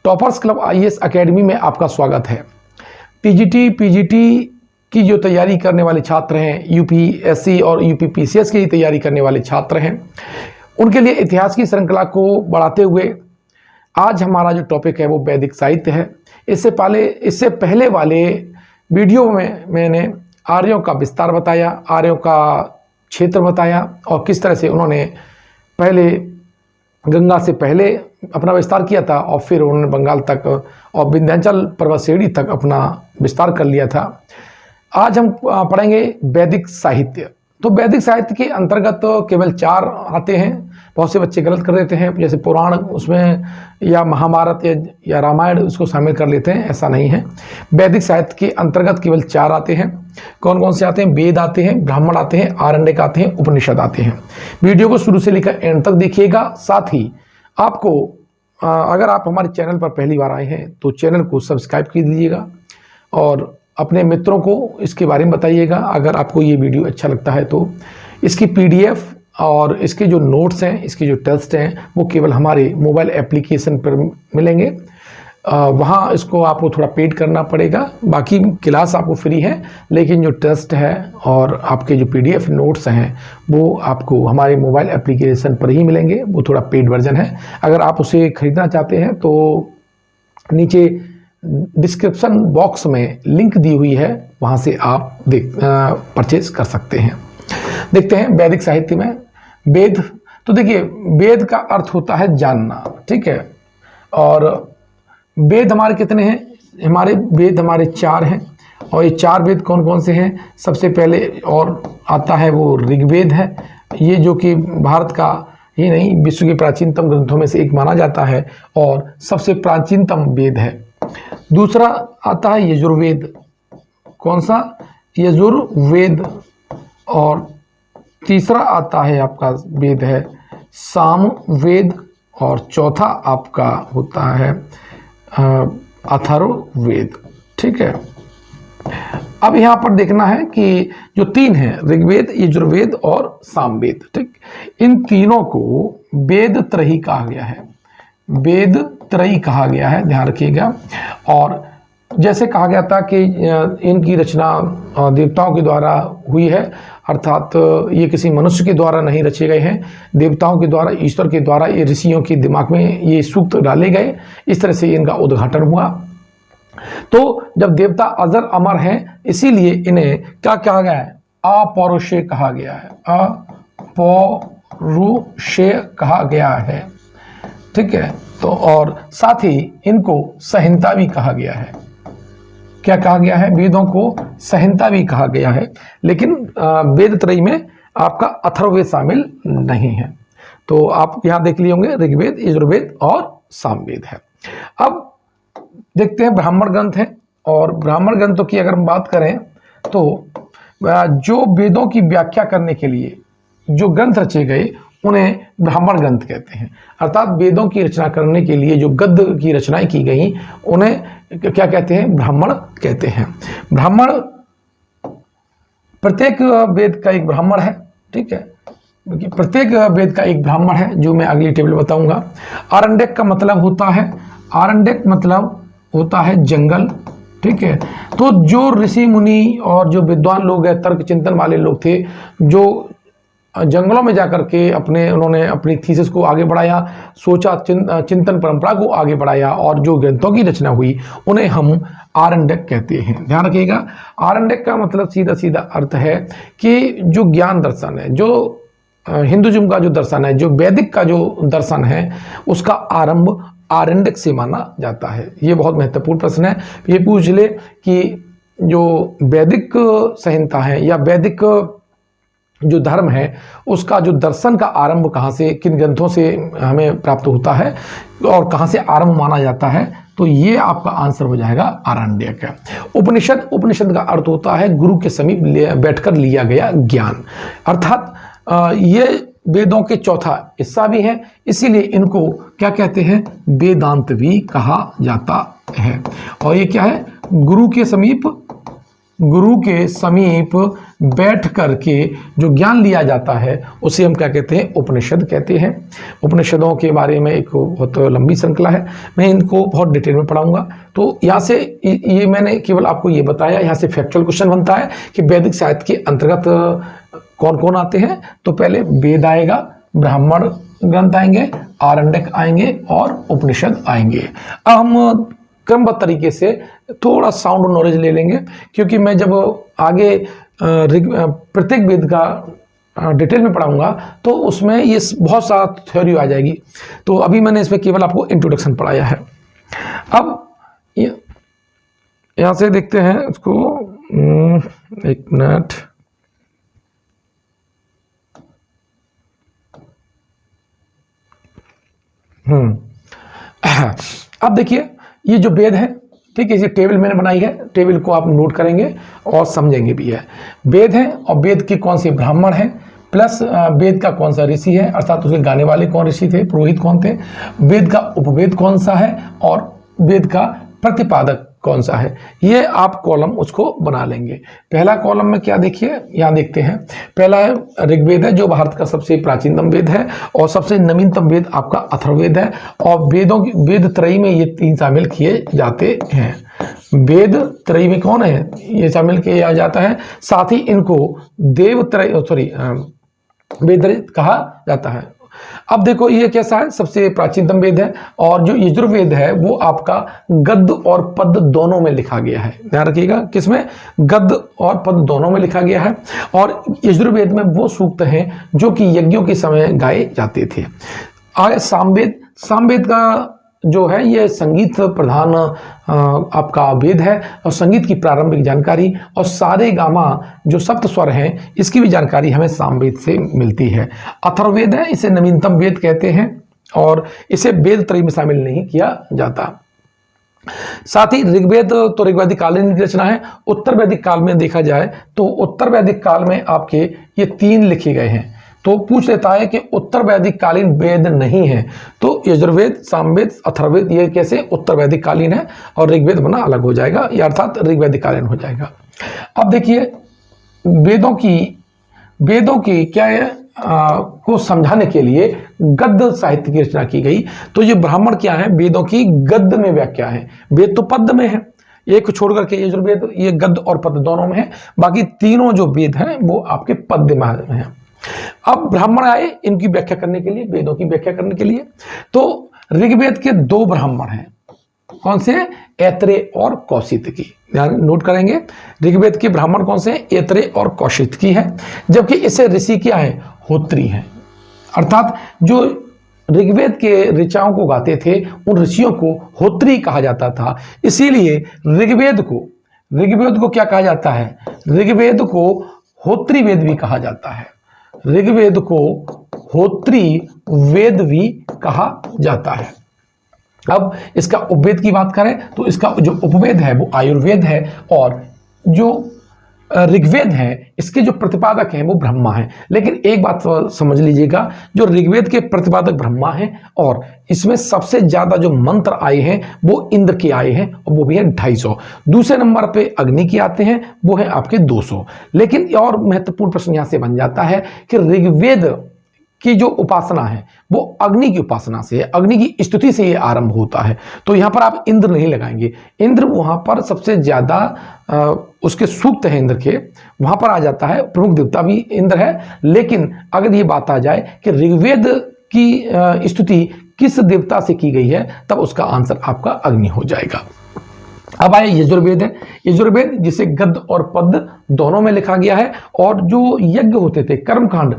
Toppers club IAS academy में आपका स्वागत है। टीजीटी पीजीटी की जो तैयारी करने वाले छात्र हैं, यूपीएससी और यूपीपीसीएस की तैयारी करने वाले छात्र हैं, उनके लिए इतिहास की श्रृंखला को बढ़ाते हुए आज हमारा जो टॉपिक है वो वैदिक साहित्य है। इससे पहले वाले वीडियो में मैंने आर्यों का विस्तार बताया, आर्यों का क्षेत्र बताया और किस तरह से उन्होंने पहले गंगा से पहले अपना विस्तार किया था और फिर उन्होंने बंगाल तक और विंध्याचल पर्वत श्रेणी तक अपना विस्तार कर लिया था। आज हम पढ़ेंगे वैदिक साहित्य। तो वैदिक साहित्य के अंतर्गत केवल 4 आते हैं। बहुत से बच्चे गलत कर देते हैं, जैसे पुराण उसमें या महाभारत या रामायण उसको शामिल कर लेते हैं, ऐसा नहीं है। वैदिक साहित्य के अंतर्गत केवल 4 आते हैं। कौन कौन से आते हैं? वेद आते हैं, ब्राह्मण आते हैं, आरण्यक आते हैं, उपनिषद आते हैं। वीडियो को शुरू से लेकर एंड तक देखिएगा। साथ ही आपको अगर आप हमारे चैनल पर पहली बार आए हैं तो चैनल को सब्सक्राइब कर दीजिएगा और अपने मित्रों को इसके बारे में बताइएगा। अगर आपको ये वीडियो अच्छा लगता है तो इसकी पीडीएफ और इसके जो नोट्स हैं, इसके जो टेस्ट हैं, वो केवल हमारे मोबाइल एप्लीकेशन पर मिलेंगे। वहाँ इसको आपको थोड़ा पेड करना पड़ेगा, बाकी क्लास आपको फ्री है, लेकिन जो टेस्ट है और आपके जो पीडीएफ नोट्स हैं वो आपको हमारे मोबाइल एप्लीकेशन पर ही मिलेंगे। वो थोड़ा पेड वर्जन है। अगर आप उसे ख़रीदना चाहते हैं तो नीचे डिस्क्रिप्शन बॉक्स में लिंक दी हुई है, वहाँ से आप परचेज कर सकते हैं। देखते हैं वैदिक साहित्य में वेद। तो देखिए, वेद का अर्थ होता है जानना, ठीक है। और वेद हमारे कितने हैं? वेद हमारे 4 हैं। और ये 4 वेद कौन कौन से हैं? सबसे पहले और आता है वो ऋग्वेद है, ये जो कि भारत का ही नहीं विश्व के प्राचीनतम ग्रंथों में से एक माना जाता है और सबसे प्राचीनतम वेद है। दूसरा आता है यजुर्वेद। कौन सा? यजुर्वेद। और तीसरा आता है आपका वेद है सामवेद और चौथा आपका होता है अथर्ववेद, ठीक है। अब यहाँ पर देखना है कि जो 3 हैं, ऋग्वेद, यजुर्वेद और सामवेद, ठीक, इन तीनों को वेद त्रयी कहा गया है। वेद त्रयी कहा गया है, ध्यान रखिएगा। और जैसे कहा गया था कि इनकी रचना देवताओं के द्वारा हुई है, अर्थात ये किसी मनुष्य के द्वारा नहीं रचे गए हैं, देवताओं के द्वारा, ईश्वर के द्वारा ये ऋषियों के दिमाग में ये सूक्त डाले गए। इस तरह से इनका उद्घाटन हुआ। तो जब देवता अजर अमर हैं, इसीलिए इन्हें क्या कहा गया है? अपौरुषेय कहा गया है। अपौरुषेय कहा गया है, ठीक है। तो और साथ ही इनको संहिता भी कहा गया है। क्या कहा गया है? वेदों को संहिता भी कहा गया है। लेकिन वेद त्रयी में आपका अथर्ववेद शामिल नहीं है। तो आप यहाँ देख लिए होंगे, ऋग्वेद, यजुर्वेद और सामवेद है। अब देखते हैं ब्राह्मण ग्रंथ हैं। और ब्राह्मण ग्रंथों की अगर हम बात करें तो जो वेदों की व्याख्या करने के लिए जो ग्रंथ रचे गए उन्हें ब्राह्मण ग्रंथ कहते हैं। अर्थात वेदों की रचना करने के लिए जो गद्य की रचनाएं की गई उन्हें क्या कहते हैं? ब्राह्मण कहते हैं। ब्राह्मण, प्रत्येक वेद का एक ब्राह्मण है, ठीक है। प्रत्येक वेद का एक ब्राह्मण है, जो मैं अगली टेबल बताऊंगा। आरण्यक का मतलब होता है, आरण्यक मतलब होता है जंगल, ठीक है। तो जो ऋषि मुनि और जो विद्वान लोग हैं, तर्क चिंतन वाले लोग थे, जो जंगलों में जाकर के उन्होंने अपनी थीसिस को आगे बढ़ाया, सोचा, चिंतन परंपरा को आगे बढ़ाया और जो ग्रंथों की रचना हुई उन्हें हम आरण्यक कहते हैं। ध्यान रखिएगा, आरण्यक का मतलब सीधा सीधा अर्थ है कि जो ज्ञान दर्शन है, जो हिंदुइज्म का जो दर्शन है, जो वैदिक का जो दर्शन है, उसका आरंभ आरण्यक से माना जाता है। ये बहुत महत्वपूर्ण प्रश्न है। ये पूछ ले कि जो वैदिक संहिता है या वैदिक जो धर्म है उसका जो दर्शन का आरंभ कहाँ से, किन ग्रंथों से हमें प्राप्त होता है और कहाँ से आरंभ माना जाता है, तो ये आपका आंसर हो जाएगा आरण्यक है। उपनिषद, उपनिषद का अर्थ होता है गुरु के समीप बैठकर लिया गया ज्ञान। अर्थात ये वेदों के चौथा हिस्सा भी है, इसीलिए इनको क्या कहते हैं? वेदांत भी कहा जाता है। और ये क्या है? गुरु के समीप बैठ करके जो ज्ञान लिया जाता है उसे हम क्या कहते हैं, उपनिषद कहते हैं। उपनिषदों के बारे में एक बहुत लंबी श्रृंखला है, मैं इनको बहुत डिटेल में पढ़ाऊंगा। तो यहाँ से ये मैंने केवल आपको ये बताया, यहाँ से फैक्चुअल क्वेश्चन बनता है कि वैदिक साहित्य के अंतर्गत कौन कौन आते हैं। तो पहले वेद आएगा, ब्राह्मण ग्रंथ आएंगे, आरण्यक आएंगे और उपनिषद आएंगे। अब हम क्रमबद्ध तरीके से थोड़ा साउंड नॉलेज ले लेंगे, क्योंकि मैं जब आगे प्रत्येक वेद का डिटेल में पढ़ाऊंगा तो उसमें ये बहुत सारा थ्योरी आ जाएगी। तो अभी मैंने इसमें केवल आपको इंट्रोडक्शन पढ़ाया है। अब यहाँ से देखते हैं उसको, एक मिनट। अब देखिए ये जो वेद है, ठीक है, ये टेबल मैंने बनाई है, टेबल को आप नोट करेंगे और समझेंगे भी है। वेद है और वेद के कौन से ब्राह्मण हैं, प्लस वेद का कौन सा ऋषि है, अर्थात उसके गाने वाले कौन ऋषि थे, पुरोहित कौन थे, वेद का उपवेद कौन सा है और वेद का प्रतिपादक कौन सा है, ये आप कॉलम उसको बना लेंगे। पहला कॉलम में क्या देखिए, यहाँ देखते हैं, पहला है ऋग्वेद है जो भारत का सबसे प्राचीनतम वेद है, और सबसे नवीनतम वेद आपका अथर्ववेद है। और वेदों की वेद त्रयी में ये तीन शामिल किए जाते हैं। वेद त्रयी में कौन है, ये शामिल किया जाता है। साथ ही इनको देव त्रयी वेद कहा जाता है। अब देखो ये कैसा है, सबसे प्राचीनतम वेद है, और जो यजुर्वेद है वो आपका गद्य और पद्य दोनों में लिखा गया है। ध्यान रखिएगा, किसमें, गद्य और पद्य दोनों में लिखा गया है। और यजुर्वेद में वो सूक्त हैं जो कि यज्ञों के समय गाए जाते थे। आगे सामवेद, सामवेद का जो है ये संगीत प्रधान आपका वेद है, और संगीत की प्रारंभिक जानकारी और सारे गामा जो सप्त स्वर हैं इसकी भी जानकारी हमें सामवेद से मिलती है। अथर्ववेद है, इसे नवीनतम वेद कहते हैं और इसे वेद त्रयी में शामिल नहीं किया जाता। साथ ही ऋग्वेद तो ऋग्वैदिक कालीन की रचना है। उत्तर वैदिक काल में देखा जाए तो उत्तर वैदिक काल में आपके ये तीन लिखे गए हैं। तो पूछ लेता है कि उत्तर वैदिक कालीन वेद नहीं है, तो यजुर्वेद, सामवेद, अथर्ववेद ये कैसे उत्तर वैदिक कालीन है, और ऋग्वेद बना अलग हो जाएगा, या अर्थात ऋग्वैदिक कालीन हो जाएगा। अब देखिए वेदों की क्या है को समझाने के लिए गद्य साहित्य की रचना की गई। तो ये ब्राह्मण क्या है, वेदों की गद्य में व्याख्या है। वेद तो पद्य में है, एक छोड़ करके यजुर्वेद ये गद्य और पद्य दोनों में है, बाकी तीनों जो वेद हैं वो आपके पद्य में हैं। अब ब्राह्मण आए इनकी व्याख्या करने के लिए, वेदों की व्याख्या करने के लिए। तो ऋग्वेद के दो ब्राह्मण हैं, कौन से, ऐत्रेय और कौशितकी। ध्यान नोट करेंगे, ऋग्वेद के ब्राह्मण कौन से, ऐत्रेय और कौशितकी है। जबकि इसे ऋषि क्या है, होत्री हैं। अर्थात जो ऋग्वेद के ऋचाओं को गाते थे उन ऋषियों को होत्री कहा जाता था। इसीलिए ऋग्वेद को क्या कहा जाता है, ऋग्वेद को होत्री वेद भी कहा जाता है। ऋग्वेद को होत्री वेद भी कहा जाता है। अब इसका उपवेद की बात करें तो इसका जो उपवेद है वो आयुर्वेद है, और जो ऋग्वेद है इसके जो प्रतिपादक हैं वो ब्रह्मा हैं। लेकिन एक बात समझ लीजिएगा, जो ऋग्वेद के प्रतिपादक ब्रह्मा हैं और इसमें सबसे ज्यादा जो मंत्र आए हैं वो इंद्र के आए हैं, और वो भी है 250। दूसरे नंबर पे अग्नि के आते हैं, वो है आपके 200। लेकिन और महत्वपूर्ण प्रश्न यहां से बन जाता है कि ऋग्वेद की जो उपासना है वो अग्नि की उपासना से है, अग्नि की स्तुति से ये आरंभ होता है। तो यहाँ पर आप इंद्र नहीं लगाएंगे, इंद्र वहाँ पर सबसे ज़्यादा उसके सूक्त है, इंद्र के वहाँ पर आ जाता है, प्रमुख देवता भी इंद्र है। लेकिन अगर ये बात आ जाए कि ऋग्वेद की स्तुति किस देवता से की गई है, तब उसका आंसर आपका अग्नि हो जाएगा। अब आए यजुर्वेद है, यजुर्वेद जिसे गद्य और पद्य दोनों में लिखा गया है। और जो यज्ञ होते थे, कर्मकांड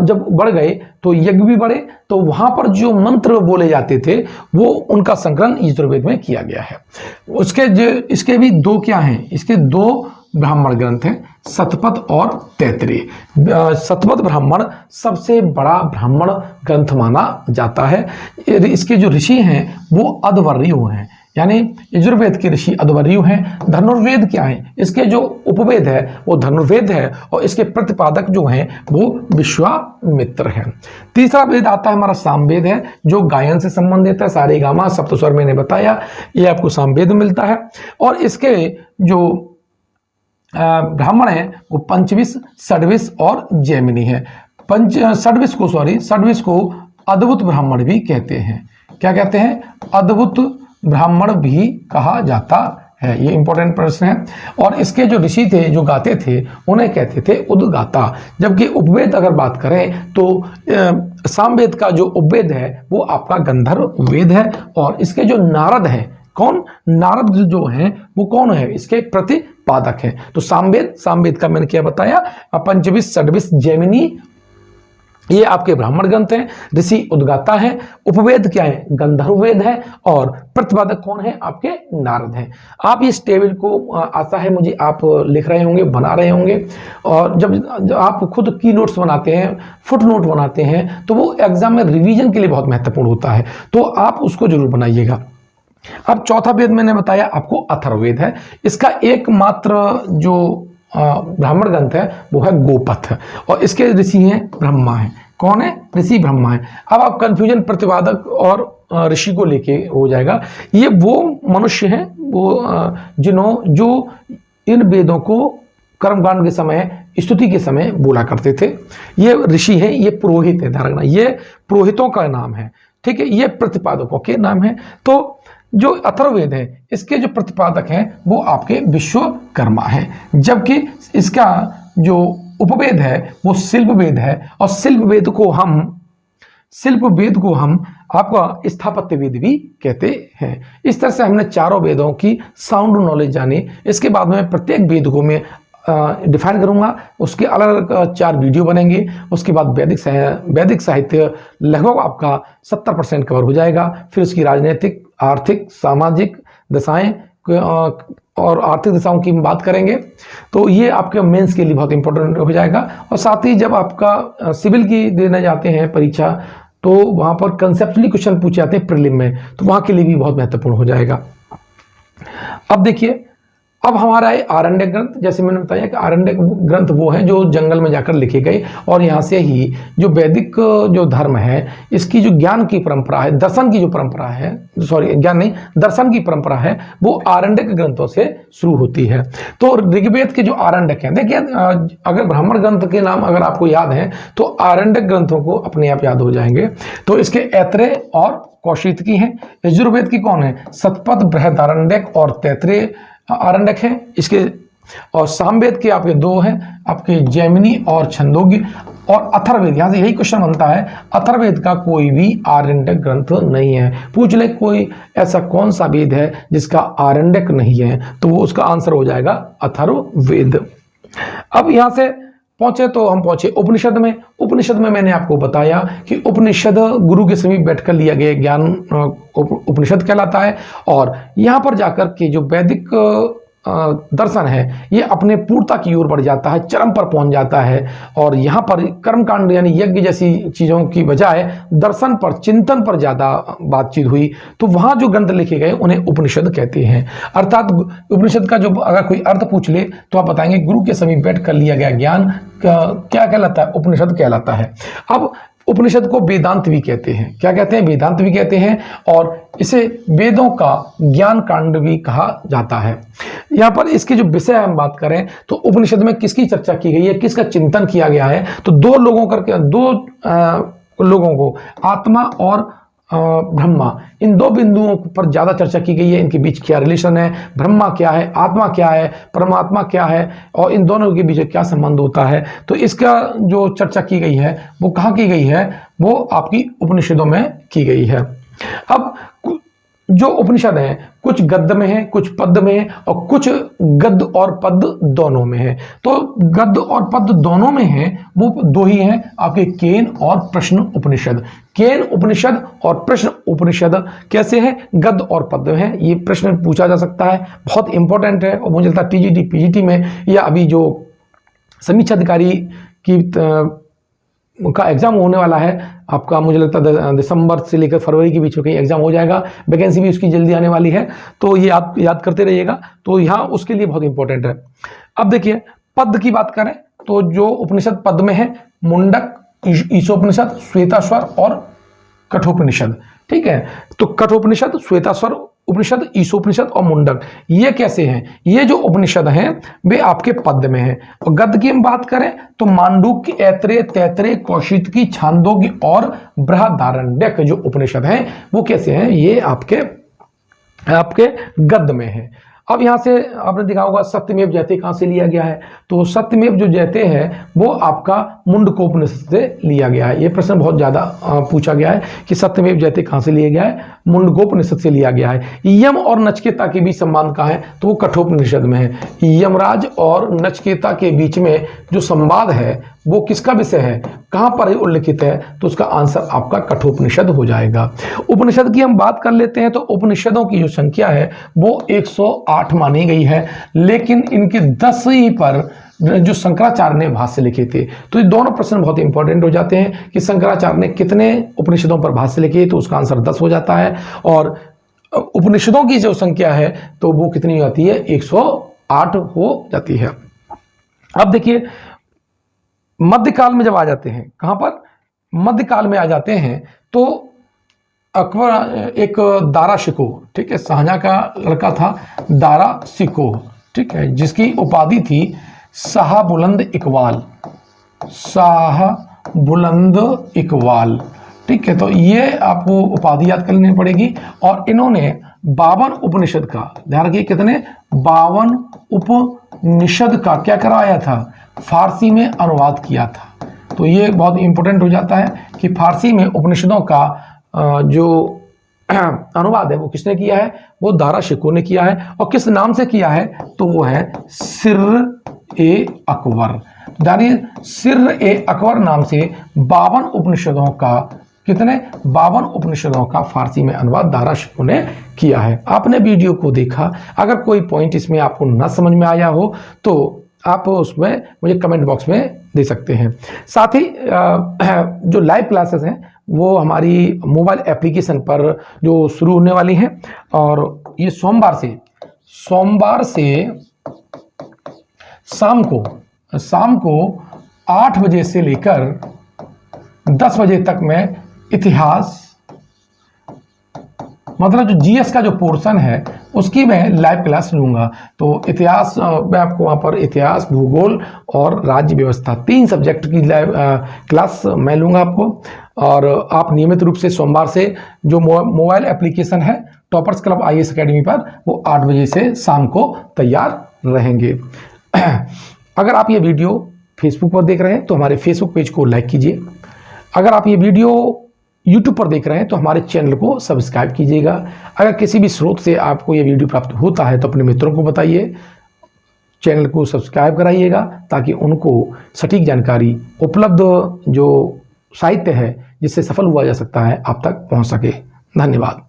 जब बढ़ गए तो यज्ञ भी बढ़े, तो वहां पर जो मंत्र बोले जाते थे वो उनका संकलन यजुर्वेद में किया गया है। इसके भी दो क्या हैं, इसके दो ब्राह्मण ग्रंथ हैं, शतपथ और तैत्तिरीय। शतपथ ब्राह्मण सबसे बड़ा ब्राह्मण ग्रंथ माना जाता है। इसके जो ऋषि हैं वो अध्वर्यु हैं, यानी यजुर्वेद के ऋषि अध्वर्यु हैं। धनुर्वेद क्या है, इसके जो उपवेद है वो धनुर्वेद है, और इसके प्रतिपादक जो हैं वो विश्वामित्र हैं। तीसरा वेद आता है हमारा सामवेद है, जो गायन से संबंधित है। सारेगामा सप्तस्वर मैंने बताया, ये आपको सामवेद मिलता है। और इसके जो ब्राह्मण है वो पंचविश, षड्विश और जैमिनी है। षड्विश को अद्भुत ब्राह्मण भी कहते हैं। क्या कहते हैं? अद्भुत ब्राह्मण भी कहा जाता है। ये इंपॉर्टेंट प्रश्न है। और इसके जो ऋषि थे, जो गाते थे, उन्हें कहते थे उद्गाता। जबकि उपवेद अगर बात करें तो सामवेद का जो उपवेद है वो आपका गंधर्व वेद है। और इसके जो नारद है, कौन? नारद जो है वो कौन है? इसके प्रतिपादक है। तो सामवेद का मैंने क्या बताया? पंचविश, षड्विश, जैमिनी, ये आपके ब्राह्मण ग्रंथ हैं। ऋषि उद्गाता है। उपवेद क्या है? गंधर्व वेद है। और प्रतिपादक कौन है? आपके नारद हैं। आप इस टेबल को आशा है मुझे आप लिख रहे होंगे, बना रहे होंगे। और जब आप खुद की नोट्स बनाते हैं, फुट नोट बनाते हैं, तो वो एग्जाम में रिवीजन के लिए बहुत महत्वपूर्ण होता है। तो आप उसको जरूर बनाइएगा। अब चौथा वेद मैंने बताया आपको अथर्ववेद है। इसका एकमात्र जो ब्राह्मण ग्रंथ है वो है गोपथ। और इसके ऋषि हैं ब्रह्मा है। कौन है? ऋषि ब्रह्मा है। अब आप कंफ्यूजन प्रतिपादक और ऋषि को लेके हो जाएगा। ये वो मनुष्य हैं वो जो इन वेदों को कर्मकांड के समय, स्तुति के समय बोला करते थे। ये ऋषि हैं, ये पुरोहित है। ध्यान रखना, ये पुरोहितों का नाम है। ठीक है, ये प्रतिपादकों के नाम है। तो जो अथर्ववेद है इसके जो प्रतिपादक हैं वो आपके विश्वकर्मा हैं। जबकि इसका जो उपवेद है वो शिल्पवेद है। और शिल्पवेद को हम आपका स्थापत्य वेद भी कहते हैं। इस तरह से हमने चारों वेदों की साउंड नॉलेज जानी। इसके बाद में प्रत्येक वेद को मैं डिफाइन करूंगा। उसके अलग अलग 4 वीडियो बनेंगे। उसके बाद वैदिक साहित्य लगभग आपका 70% कवर हो जाएगा। फिर उसकी राजनीतिक, आर्थिक, सामाजिक दशाएं और आर्थिक दशाओं की बात करेंगे। तो ये आपके मेंस के लिए बहुत इंपॉर्टेंट हो जाएगा। और साथ ही जब आपका सिविल की देने जाते हैं परीक्षा, तो वहाँ पर कंसेप्चुअली क्वेश्चन पूछे जाते हैं प्रीलिम में, तो वहाँ के लिए भी बहुत महत्वपूर्ण हो जाएगा। अब देखिए, अब हमारा है आरण्यक ग्रंथ। जैसे मैंने बताया कि आरण्यक ग्रंथ वो है जो जंगल में जाकर लिखे गए। और यहाँ से ही जो वैदिक जो धर्म है, इसकी जो ज्ञान की परंपरा है, दर्शन की जो परंपरा है, दर्शन की परंपरा है, वो आरण्यक ग्रंथों से शुरू होती है। तो ऋग्वेद के जो आरण्यक हैं, देखिए अगर ब्राह्मण ग्रंथ के नाम अगर आपको याद है तो आरण्यक ग्रंथों को अपने आप याद हो जाएंगे। तो इसके ऐत्रेय और कौशितकी हैं। यजुर्वेद की कौन है? शतपथ, बृहदारण्यक और तैत्रेय आरण्यक है इसके। और सामवेद के आपके 2 हैं, आपके जैमिनी और छंदोग्य। और अथर्ववेद, यहां से यही क्वेश्चन बनता है, अथर्ववेद का कोई भी आरण्यक ग्रंथ नहीं है। पूछ ले कोई ऐसा कौन सा वेद है जिसका आरण्यक नहीं है, तो वो उसका आंसर हो जाएगा अथर्ववेद। अब यहां से पहुंचे तो हम पहुंचे उपनिषद में। उपनिषद में मैंने आपको बताया कि उपनिषद गुरु के समीप बैठकर लिया गया ज्ञान उपनिषद कहलाता है। और यहाँ पर जाकर के जो वैदिक दर्शन है ये अपने पूर्णता की ओर बढ़ जाता है, चरम पर पहुंच जाता है। और यहाँ पर कर्मकांड यानी यज्ञ जैसी चीज़ों की बजाय दर्शन पर, चिंतन पर ज़्यादा बातचीत हुई। तो वहाँ जो ग्रंथ लिखे गए उन्हें उपनिषद कहते हैं। अर्थात उपनिषद का जो अगर कोई अर्थ पूछ ले तो आप बताएंगे गुरु के समीप बैठ कर लिया गया ज्ञान क्या कहलाता है? उपनिषद कहलाता है। अब उपनिषद को वेदांत भी कहते हैं। क्या कहते हैं? वेदांत भी कहते हैं। और इसे वेदों का ज्ञान कांड भी कहा जाता है। यहाँ पर इसके जो विषय हम बात करें तो उपनिषद में किसकी चर्चा की गई है, किसका चिंतन किया गया है? तो दो लोगों को, आत्मा और ब्रह्मा, इन 2 बिंदुओं पर ज्यादा चर्चा की गई है। इनके बीच क्या रिलेशन है, ब्रह्मा क्या है, आत्मा क्या है, परमात्मा क्या है, और इन दोनों के बीच क्या संबंध होता है। तो इसका जो चर्चा की गई है वो कहाँ की गई है? वो आपकी उपनिषदों में की गई है। अब जो उपनिषद हैं कुछ गद्य में है, कुछ पद्य में है, और कुछ गद्य और पद्य दोनों में है। तो गद्य और पद्य दोनों में है वो 2 ही हैं आपके, केन और प्रश्न उपनिषद। केन उपनिषद और प्रश्न उपनिषद कैसे हैं? गद्य और पद्य हैं। ये प्रश्न पूछा जा सकता है, बहुत इंपॉर्टेंट है। और मुझे लगता है टीजीटी पीजीटी में या अभी जो समीक्षा अधिकारी की का एग्जाम होने वाला है आपका, मुझे लगता है दिसंबर से लेकर फरवरी के बीच में कहीं एग्जाम हो जाएगा। वैकेंसी भी उसकी जल्दी आने वाली है, तो ये आप याद करते रहिएगा। तो यहाँ उसके लिए बहुत इंपॉर्टेंट है। अब देखिए पद की बात करें तो जो उपनिषद पद में है, मुंडक, ईशोपनिषद, श्वेताश्वर और कठोपनिषद। ठीक है, तो कठोपनिषद, श्वेताश्वर उपनिषद, ईशोपनिषद और मुंडक, ये कैसे हैं? ये जो उपनिषद हैं वे आपके पद्य में हैं। और गद्य की हम बात करें तो मांडुक्य, ऐत्रेय, तैत्रेय, कौशिकी, छांदोग्य और बृहदारण्यक जो उपनिषद हैं वो कैसे हैं? ये आपके गद्य में है। अब यहाँ से आपने देखा होगा सत्यमेव जयते कहाँ से लिया गया है? तो सत्यमेव जो जयते है वो आपका मुंडकोपनिषद से लिया गया है। ये प्रश्न बहुत ज़्यादा पूछा गया है कि सत्यमेव जयते कहाँ से लिया गया है? मुंडकोपनिषद से लिया गया है। यम और नचिकेता के बीच संवाद कहाँ है? तो वो कठोपनिषद में है। यमराज और नचिकेता के बीच में जो संवाद है वो किसका विषय है, कहाँ पर उल्लिखित है? तो उसका आंसर आपका कठोपनिषद हो जाएगा। उपनिषद की हम बात कर लेते हैं तो उपनिषदों की जो संख्या है वो 108 मानी गई है, लेकिन इनके 10 ही पर जो शंकराचार्य ने भाष्य लिखे थे। तो ये दोनों प्रश्न बहुत इंपॉर्टेंट हो जाते हैं कि शंकराचार्य ने कितने उपनिषदों पर भाष्य लिखे, तो उसका आंसर 10 हो जाता है। और उपनिषदों की जो संख्या है तो वो कितनी हो जाती है? 108 हो जाती है। अब देखिए मध्यकाल में जब आ जाते हैं, कहां पर? मध्यकाल में आ जाते हैं तो अकबर एक दारा शिकोह, ठीक है, शाहजहां का लड़का था दारा शिकोह, ठीक है, जिसकी उपाधि थी शाह बुलंद इकबाल, शाह बुलंद इकबाल, ठीक है। तो ये आपको उपाधि याद कर लेनी पड़ेगी। और इन्होंने 52 उपनिषद का, ध्यान रखिए कितने? 52 उपनिषद का क्या कराया था? फारसी में अनुवाद किया था। तो ये बहुत इंपॉर्टेंट हो जाता है कि फारसी में उपनिषदों का जो अनुवाद है वो किसने किया है? वो दारा शिकोह ने किया है। और किस नाम से किया है? तो वो है सिर-ए-अकबर। जानिए सिर-ए-अकबर नाम से 52 उपनिषदों का, कितने? 52 उपनिषदों का फारसी में अनुवाद दारा शिकोह ने किया है। आपने वीडियो को देखा, अगर कोई पॉइंट इसमें आपको न समझ में आया हो तो आप उसमें मुझे कमेंट बॉक्स में दे सकते हैं। साथ ही जो लाइव क्लासेस हैं वो हमारी मोबाइल एप्लीकेशन पर जो शुरू होने वाली हैं, और ये सोमवार से शाम को 8 बजे से लेकर 10 बजे तक मैं इतिहास, मतलब जो जीएस का जो पोर्शन है उसकी मैं लाइव क्लास लूँगा। तो इतिहास मैं आपको वहाँ पर इतिहास, भूगोल और राज्य व्यवस्था 3 सब्जेक्ट की लाइव क्लास मैं लूँगा आपको। और आप नियमित रूप से सोमवार से जो मोबाइल एप्लीकेशन है टॉपर्स क्लब आईएएस एकेडमी पर, वो 8 बजे से शाम को तैयार रहेंगे। अगर आप ये वीडियो फेसबुक पर देख रहे हैं तो हमारे फेसबुक पेज को लाइक कीजिए। अगर आप ये वीडियो YouTube पर देख रहे हैं तो हमारे चैनल को सब्सक्राइब कीजिएगा। अगर किसी भी स्रोत से आपको ये वीडियो प्राप्त होता है तो अपने मित्रों को बताइए, चैनल को सब्सक्राइब कराइएगा ताकि उनको सटीक जानकारी, उपलब्ध जो साहित्य है जिससे सफल हुआ जा सकता है, आप तक पहुंच सके। धन्यवाद।